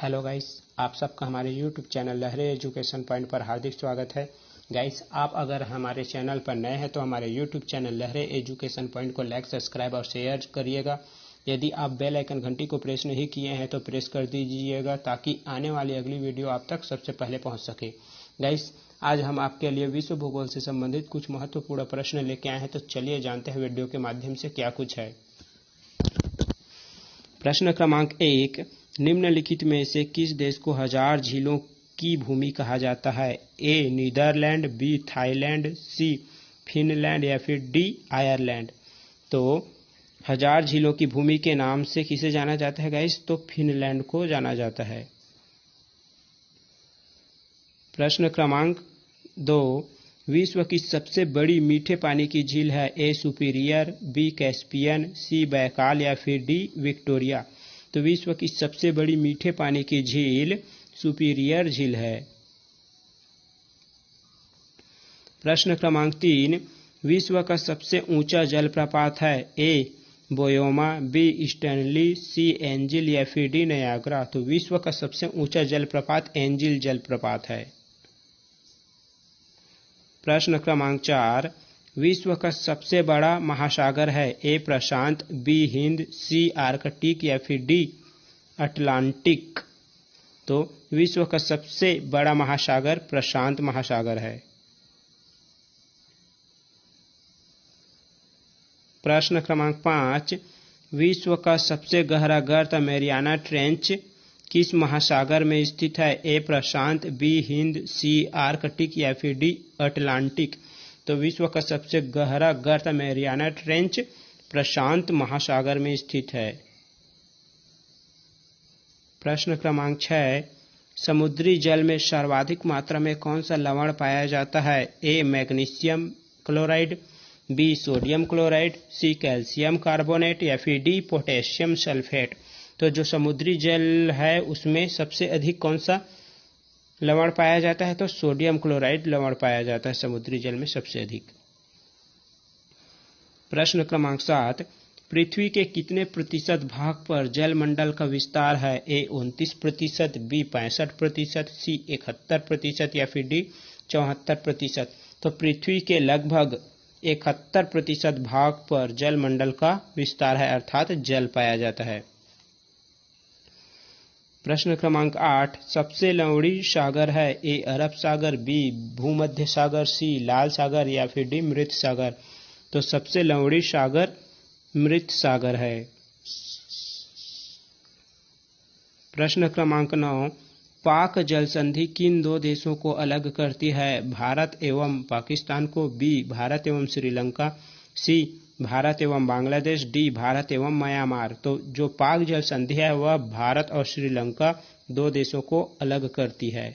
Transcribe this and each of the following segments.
Hello guys, आप सबका हमारे यूट्यूब चैनल लहरे एजुकेशन पॉइंट पर हार्दिक स्वागत है। गाइस, आप अगर हमारे चैनल पर नए हैं तो हमारे यूट्यूब चैनल लहरे एजुकेशन पॉइंट को लाइक, सब्सक्राइब और शेयर करिएगा। यदि आप बेल आइकन घंटी को प्रेस नहीं किए हैं तो प्रेस कर दीजिएगा ताकि आने वाली अगली वीडियो आप तक सबसे पहले पहुँच सके। गाइस, आज हम आपके लिए विश्व भूगोल से संबंधित कुछ महत्वपूर्ण प्रश्न लेके आए हैं, तो चलिए जानते हैं वीडियो के माध्यम से क्या कुछ है। प्रश्न क्रमांक 1, निम्नलिखित में से किस देश को 1000 झीलों की भूमि कहा जाता है? ए नीदरलैंड, बी थाईलैंड, सी फिनलैंड या फिर डी आयरलैंड। तो 1000 झीलों की भूमि के नाम से किसे जाना जाता है गाइस? तो फिनलैंड को जाना जाता है। प्रश्न क्रमांक 2, विश्व की सबसे बड़ी मीठे पानी की झील है? ए सुपीरियर, बी कैस्पियन, सी बैकाल या फिर डी विक्टोरिया। तो विश्व की सबसे बड़ी मीठे पानी की झील सुपीरियर झील है। प्रश्न क्रमांक 3, विश्व का सबसे ऊंचा जलप्रपात है? ए बोयोमा, बी स्टैनली, सी एंजिल या फिर डी नयाग्रा। तो विश्व का सबसे ऊंचा जलप्रपात एंजिल जलप्रपात है। प्रश्न क्रमांक 4, विश्व का सबसे बड़ा महासागर है? ए प्रशांत, बी हिंद, सी आर्कटिक या फिर डी अटलांटिक। तो विश्व का सबसे बड़ा महासागर प्रशांत महासागर है। प्रश्न क्रमांक 5, विश्व का सबसे गहरा गर्त मैरियाना ट्रेंच किस महासागर में स्थित है? ए प्रशांत, बी हिंद, सी आर्कटिक या फिर डी अटलांटिक। तो विश्व का सबसे गहरा गर्त मैरियाना ट्रेंच प्रशांत महासागर में स्थित है। प्रश्न क्रमांक 6, समुद्री जल में सर्वाधिक मात्रा में कौन सा लवण पाया जाता है? A magnesium chloride, B sodium chloride, C calcium carbonate या फिर डी पोटेशियम सल्फेट। तो जो समुद्री जल है उसमें सबसे अधिक कौन सा लवण पाया जाता है? तो सोडियम क्लोराइड लवण पाया जाता है समुद्री जल में सबसे अधिक। प्रश्न क्रमांक 7, पृथ्वी के कितने प्रतिशत भाग पर जलमंडल का विस्तार है? ए 29%, बी 65%, सी 71% या फिर डी 74%। तो पृथ्वी के लगभग 71% भाग पर जलमंडल का विस्तार है, अर्थात जल पाया जाता है। प्रश्न क्रमांक 8, सबसे लवणीय सागर है? ए अरब सागर, बी भूमध्य सागर, सी लाल सागर या फिर डी मृत सागर। तो सबसे लवणीय सागर मृत सागर है। प्रश्न क्रमांक 9, पाक जल संधि किन दो देशों को अलग करती है? भारत एवं पाकिस्तान को, बी भारत एवं श्रीलंका, सी भारत एवं बांग्लादेश, डी भारत एवं म्यांमार। तो जो पाक जल संधि है वह भारत और श्रीलंका दो देशों को अलग करती है।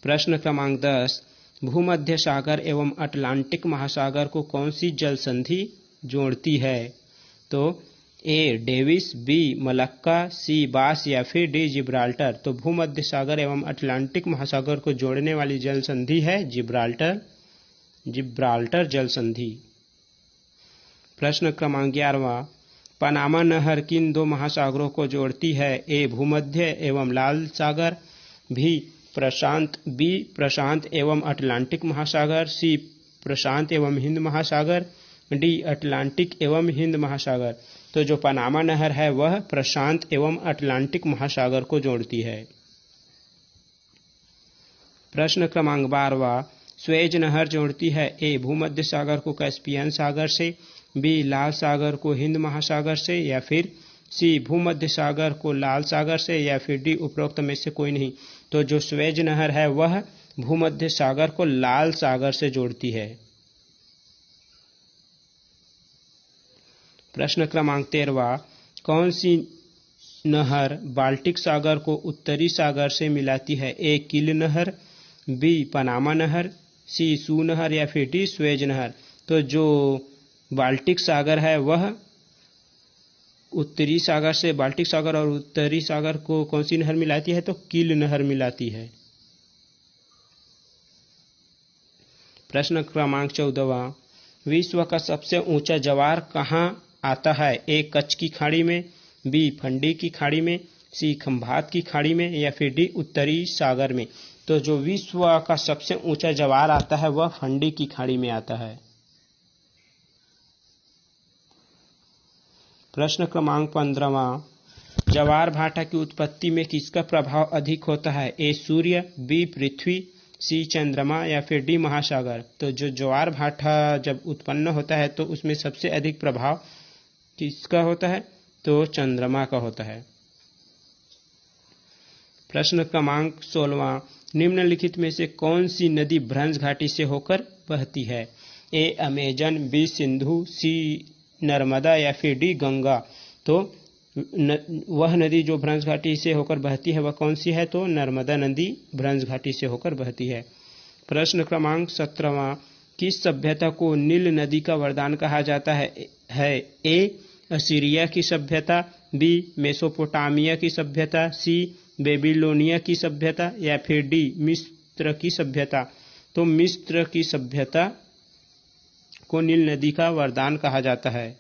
प्रश्न क्रमांक 10, भूमध्य सागर एवं अटलांटिक महासागर को कौन सी जल संधि जोड़ती है? तो ए डेविस, बी मलक्का, सी बास या फिर डी जिब्राल्टर। तो भूमध्य सागर एवं अटलांटिक महासागर को जोड़ने वाली जल संधि है जिब्राल्टर जल संधि। प्रश्न क्रमांक 11, पनामा नहर किन दो महासागरों को जोड़ती है? ए भूमध्य एवं लाल सागर, बी प्रशांत एवं अटलांटिक महासागर, सी प्रशांत एवं हिंद महासागर, डी अटलांटिक एवं हिंद महासागर। तो जो पनामा नहर है वह प्रशांत एवं अटलांटिक महासागर को जोड़ती है। प्रश्न क्रमांक 12, स्वेज नहर जोड़ती है? ए भूमध्य सागर को कैस्पियन सागर से, बी लाल सागर को हिंद महासागर से या फिर सी भूमध्य सागर को लाल सागर से या फिर डी उपरोक्त में से कोई नहीं। तो जो स्वेज नहर है वह भूमध्य सागर को लाल सागर से जोड़ती है। प्रश्न क्रमांक 13, कौन सी नहर बाल्टिक सागर को उत्तरी सागर से मिलाती है? ए किल नहर, बी पनामा नहर, सी सू नहर या फिर डी स्वेज नहर। तो जो बाल्टिक सागर है वह उत्तरी सागर से, बाल्टिक सागर और उत्तरी सागर को कौन सी नहर मिलाती है? तो किल नहर मिलाती है। प्रश्न क्रमांक 14, विश्व का सबसे ऊंचा ज्वार कहाँ आता है? ए कच्छ की खाड़ी में, बी फंडी की खाड़ी में, सी खंभात की खाड़ी में, या फिर डी उत्तरी सागर में। तो जो विश्व का सबसे ऊंचा ज्वार आता है वह फंडी की खाड़ी में आता है। प्रश्न क्रमांक 15वां, ज्वार भाटा की उत्पत्ति में किसका प्रभाव अधिक होता है? ए सूर्य, बी पृथ्वी, सी चंद्रमा, या फिर डी महासागर। तो जो ज्वार भाटा जब उत्पन्न होता है तो उसमें सबसे अधिक प्रभाव किसका होता है? तो चंद्रमा का होता है। प्रश्न क्रमांक 16वां, निम्नलिखित में से कौन सी नदी भ्रंश घाटी से होकर बहती है? ए अमेजन, बी सिंधु, सी नर्मदा, या फिर डी गंगा। तो वह नदी जो भ्रंश घाटी से होकर बहती है वह कौन सी है? तो नर्मदा नदी भ्रंश घाटी से होकर बहती है। प्रश्न क्रमांक 17वां, किस सभ्यता को नील नदी का वरदान कहा जाता है? ए असीरिया की सभ्यता, बी मेसोपोटामिया की सभ्यता, सी बेबीलोनिया की सभ्यता, या फिर डी मिस्र की सभ्यता। तो मिस्र की सभ्यता को नील नदी का वरदान कहा जाता है।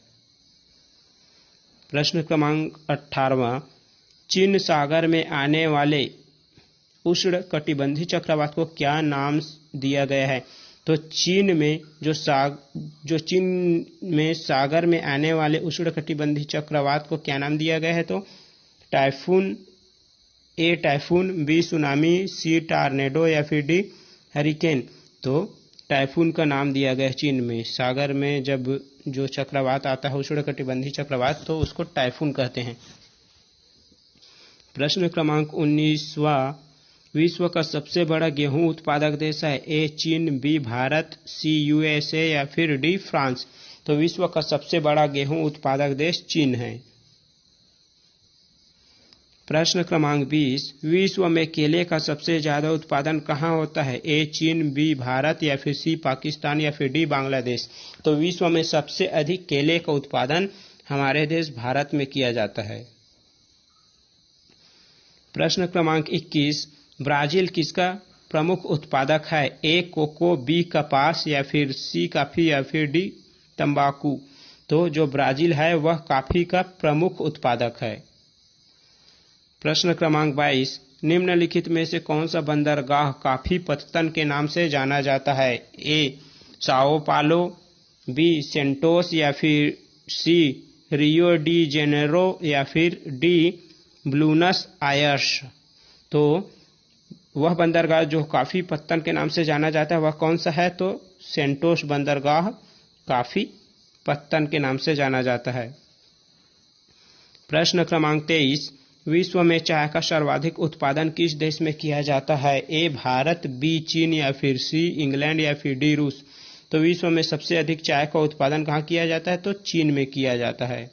प्रश्न क्रमांक 18वां, चीन सागर में आने वाले उष्ण कटिबंधीय चक्रवात को क्या नाम दिया गया है? तो चीन में सागर में आने वाले उष्ण कटिबंधीय चक्रवात को क्या नाम दिया गया है? तो टाइफून, ए टाइफून, बी सुनामी, सी टॉर्नेडो, या फिर डी हरिकेन। तो टाइफून का नाम दिया गया है चीन में। सागर में जब जो चक्रवात आता है उष्णकटिबंधीय चक्रवात तो उसको टाइफून कहते हैं। प्रश्न क्रमांक 19वां, विश्व का सबसे बड़ा गेहूं उत्पादक देश है? ए चीन, बी भारत, सी यूएसए, या फिर डी फ्रांस। तो विश्व का सबसे बड़ा गेहूं उत्पादक देश चीन है। प्रश्न क्रमांक 20, विश्व में केले का सबसे ज्यादा उत्पादन कहाँ होता है? ए चीन, बी भारत, या फिर सी पाकिस्तान, या फिर डी बांग्लादेश। तो विश्व में सबसे अधिक केले का उत्पादन हमारे देश भारत में किया जाता है। प्रश्न क्रमांक 21, ब्राजील किसका प्रमुख उत्पादक है? ए कोको, बी कपास, या फिर सी कॉफी, या फिर डी तंबाकू। तो जो ब्राजील है वह कॉफी का प्रमुख उत्पादक है। प्रश्न क्रमांक 22, निम्नलिखित में से कौन सा बंदरगाह कॉफी पत्तन के नाम से जाना जाता है? ए साओ पालो, बी सेंटोस, या फिर सी रियो डी जेनेरो, या फिर डी ब्लूनस आयर्स। तो वह बंदरगाह जो कॉफी पत्तन के नाम से जाना जाता है वह कौन सा है? तो सेंटोस बंदरगाह कॉफी पत्तन के नाम से जाना जाता है। प्रश्न क्रमांक 23, विश्व में चाय का सर्वाधिक उत्पादन किस देश में किया जाता है? ए भारत, बी चीन, या फिर सी इंग्लैंड, या फिर डी रूस। तो विश्व में सबसे अधिक चाय का उत्पादन कहाँ किया जाता है? तो चीन में किया जाता है।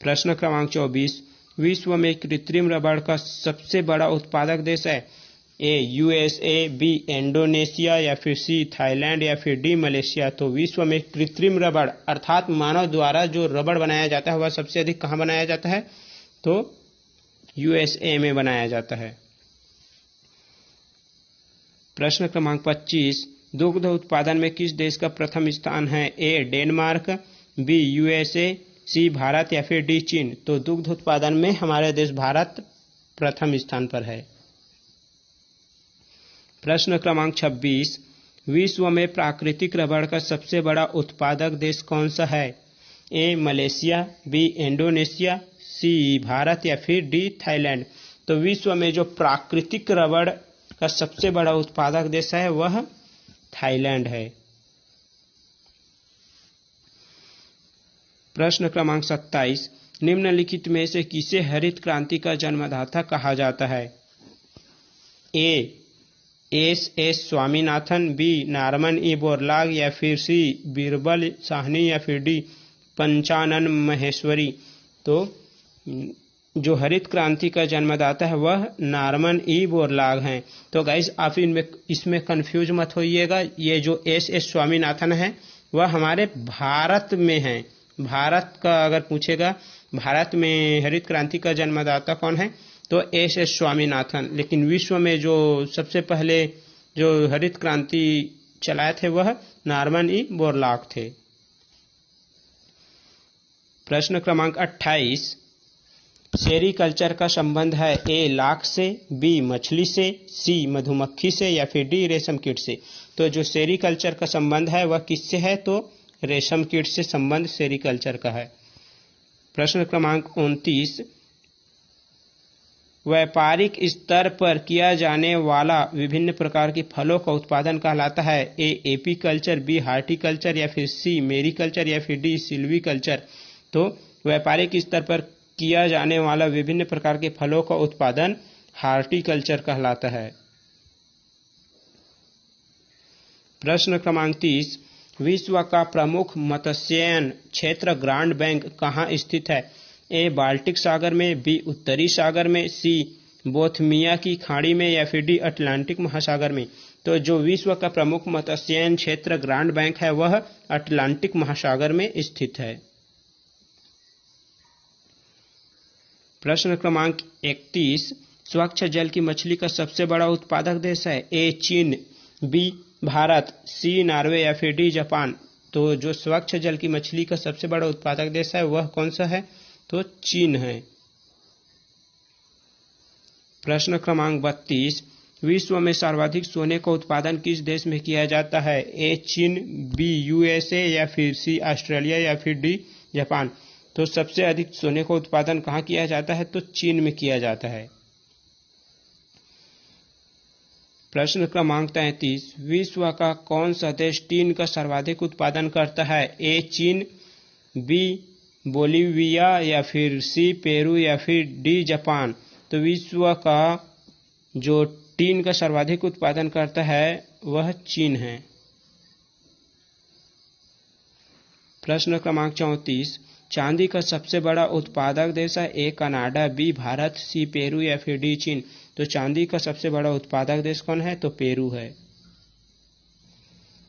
प्रश्न क्रमांक 24, विश्व में कृत्रिम रबड़ का सबसे बड़ा उत्पादक देश है? ए यूएसए, बी इंडोनेशिया, या फिर सी थाईलैंड, या फिर डी मलेशिया। तो विश्व में कृत्रिम रबड़ अर्थात मानव द्वारा जो रबड़ बनाया जाता है वह सबसे अधिक कहाँ बनाया जाता है? तो यूएसए में बनाया जाता है। प्रश्न क्रमांक 25, दुग्ध उत्पादन में किस देश का प्रथम स्थान है? ए डेनमार्क, बी यूएसए, सी भारत, या फिर डी चीन। तो दुग्ध उत्पादन में हमारे देश भारत प्रथम स्थान पर है। प्रश्न क्रमांक 26, विश्व में प्राकृतिक रबड़ का सबसे बड़ा उत्पादक देश कौन सा है? ए मलेशिया, बी इंडोनेशिया, सी भारत, या फिर डी थाईलैंड। तो विश्व में जो प्राकृतिक रबड़ का सबसे बड़ा उत्पादक देश है वह थाईलैंड है। प्रश्न क्रमांक 27, निम्नलिखित में से किसे हरित क्रांति का जन्मदाता कहा जाता है? A S Swaminathan, B Norman E Borlaug, या फिर सी बीरबल साहनी, या फिर डी पंचानन महेश्वरी। तो जो हरित क्रांति का जन्मदाता है वह नॉर्मन ई बोरलॉग हैं। तो गाइस आप इसमें कंफ्यूज मत होइएगा, ये जो एस स्वामीनाथन है वह हमारे भारत में है। भारत का अगर पूछेगा भारत में हरित क्रांति का जन्मदाता कौन है तो एस स्वामीनाथन, लेकिन विश्व में जो सबसे पहले जो हरित क्रांति चलाए थे वह नॉर्मन ई बोरलॉग थे। प्रश्न क्रमांक 28, सेरीकल्चर का संबंध है ए लाख से, बी मछली से, सी मधुमक्खी से या फिर डी रेशम कीट से। तो जो सेरीकल्चर का संबंध है वह किससे है? तो रेशम कीट से संबंध सेरीकल्चर का है। प्रश्न क्रमांक 29, व्यापारिक स्तर पर किया जाने वाला विभिन्न प्रकार के फलों का उत्पादन कहलाता है ए एपीकल्चर, बी हार्टिकल्चर या फिर सी मेरीकल्चर या फिर डी सिल्वीकल्चर। तो व्यापारिक स्तर पर किया जाने वाला विभिन्न प्रकार के फलों का उत्पादन हार्टिकल्चर कहलाता है। प्रश्न क्रमांक 30, विश्व का प्रमुख मत्स्यायन क्षेत्र ग्रांड बैंक कहाँ स्थित है? ए बाल्टिक सागर में, बी उत्तरी सागर में, सी बोथमिया की खाड़ी में या फिर डी अटलांटिक महासागर में। तो जो विश्व का प्रमुख मत्स्यायन क्षेत्र ग्रांड बैंक है वह अटलांटिक महासागर में स्थित है। प्रश्न क्रमांक 31, स्वच्छ जल की मछली का सबसे बड़ा उत्पादक देश है ए चीन, बी भारत, सी नॉर्वे या फिर डी जापान। तो जो स्वच्छ जल की मछली का सबसे बड़ा उत्पादक देश है वह कौन सा है? तो चीन है। प्रश्न क्रमांक 32, विश्व में सर्वाधिक सोने का उत्पादन किस देश में किया जाता है? ए चीन, बी यूएसए या फिर सी ऑस्ट्रेलिया या फिर डी जापान। तो सबसे अधिक सोने का उत्पादन कहाँ किया जाता है? तो चीन में किया जाता है। प्रश्न क्रमांक 33, विश्व का कौन सा देश टीन का सर्वाधिक उत्पादन करता है? ए चीन, बी बोलीविया या फिर सी पेरू या फिर डी जापान। तो विश्व का जो टीन का सर्वाधिक उत्पादन करता है वह चीन है। प्रश्न क्रमांक 34, चांदी का सबसे बड़ा उत्पादक देश है A Canada, B Bharat, C Peru या फिर डी चीन। तो चांदी का सबसे बड़ा उत्पादक देश कौन है? तो पेरू है।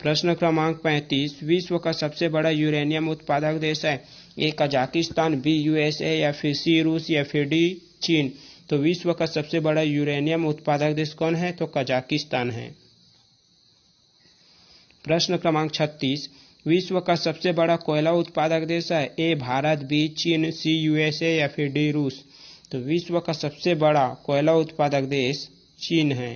प्रश्न क्रमांक 35, विश्व का सबसे बड़ा यूरेनियम उत्पादक देश है ए कजाकिस्तान, बी यूएसए या फिर सी रूस या फिर डी चीन। तो विश्व का सबसे बड़ा यूरेनियम उत्पादक देश कौन है? तो कजाकिस्तान है। प्रश्न क्रमांक 36, विश्व का सबसे बड़ा कोयला उत्पादक देश है ए भारत, बी चीन, सी यूएसए या फिर डी रूस। तो विश्व का सबसे बड़ा कोयला उत्पादक देश चीन है।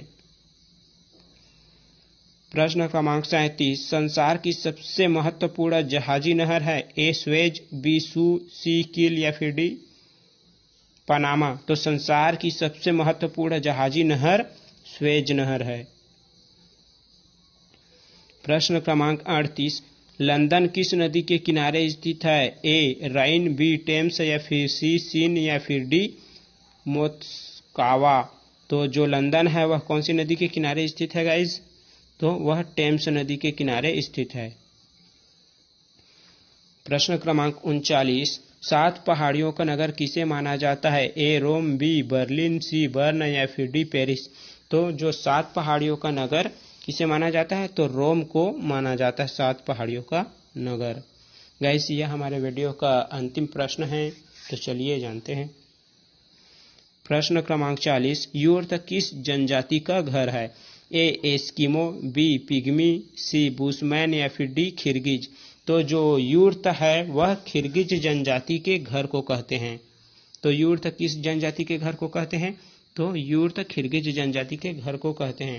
प्रश्न क्रमांक 37, संसार की सबसे महत्वपूर्ण जहाजी नहर है ए स्वेज, बी सू, सी किल या फिर डी पनामा। तो संसार की सबसे महत्वपूर्ण जहाजी नहर स्वेज नहर है। प्रश्न क्रमांक 38, लंदन किस नदी के किनारे स्थित है? ए राइन, बी टेम्स या फिर सी सीन या फिर डी मोत्स्कावा। तो जो लंदन है वह कौन सी नदी के किनारे स्थित है गाइज? तो वह टेम्स नदी के किनारे स्थित है। प्रश्न क्रमांक 39, 7 पहाड़ियों का नगर किसे माना जाता है? ए रोम, बी बर्लिन, सी बर्न या फिर डी पेरिस। तो जो 7 पहाड़ियों का नगर किसे माना जाता है? तो रोम को माना जाता है 7 पहाड़ियों का नगर। गाइस यह हमारे वीडियो का अंतिम प्रश्न है, तो चलिए जानते हैं। प्रश्न क्रमांक 40, यूर्त किस जनजाति का घर है? ए एस्किमो, बी पिग्मी, सी बुशमैन या फिर डी खिरगिज। तो जो यूर्त है वह खिरगिज जनजाति के घर को कहते हैं। तो यूर्त किस जनजाति के घर को कहते हैं? तो यूर्त खिरगिज जनजाति के घर को कहते हैं।